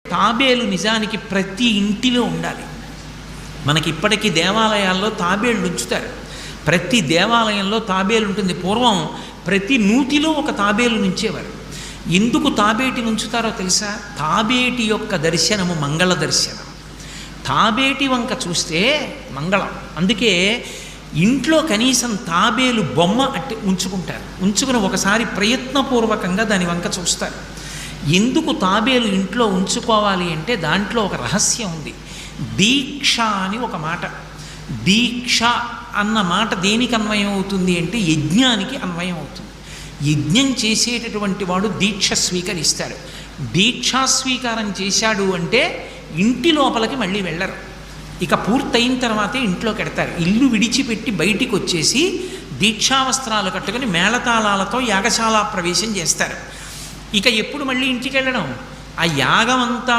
తాబేలు నిజానికి ప్రతి ఇంటిలో ఉండాలి. మనకి ఇప్పటికీ దేవాలయాల్లో తాబేళ్ళు ఉంచుతారు. ప్రతి దేవాలయంలో తాబేలు ఉంటుంది. పూర్వం ప్రతి నూతిలో ఒక తాబేలు నుంచేవారు. ఎందుకు తాబేటి ఉంచుతారో తెలుసా? తాబేటి యొక్క దర్శనము మంగళ దర్శనం. తాబేటి వంక చూస్తే మంగళం. అందుకే ఇంట్లో కనీసం తాబేలు బొమ్మ అట్టి ఉంచుకుంటారు. ఉంచుకుని ఒకసారి ప్రయత్నపూర్వకంగా దాని వంక చూస్తారు. ఎందుకు తాబేలు ఇంట్లో ఉంచుకోవాలి అంటే దాంట్లో ఒక రహస్యం ఉంది. దీక్ష అని ఒక మాట. దీక్ష అన్న మాట దేనికి అన్వయం అవుతుంది అంటే యజ్ఞానికి అన్వయం అవుతుంది. యజ్ఞం చేసేటటువంటి వాడు దీక్ష స్వీకరిస్తాడు. దీక్షా స్వీకారం చేశాడు అంటే ఇంటి లోపలికి మళ్ళీ వెళ్ళరు. ఇక పూర్తయిన తర్వాతే ఇంట్లో కడతారు. ఇల్లు విడిచిపెట్టి బయటికి వచ్చేసి దీక్షావస్త్రాలు కట్టుకొని మేళతాళాలతో యాగశాల ప్రవేశం చేస్తారు. ఇక ఎప్పుడు మళ్ళీ ఇంటికి వెళ్ళడం? ఆ యాగం అంతా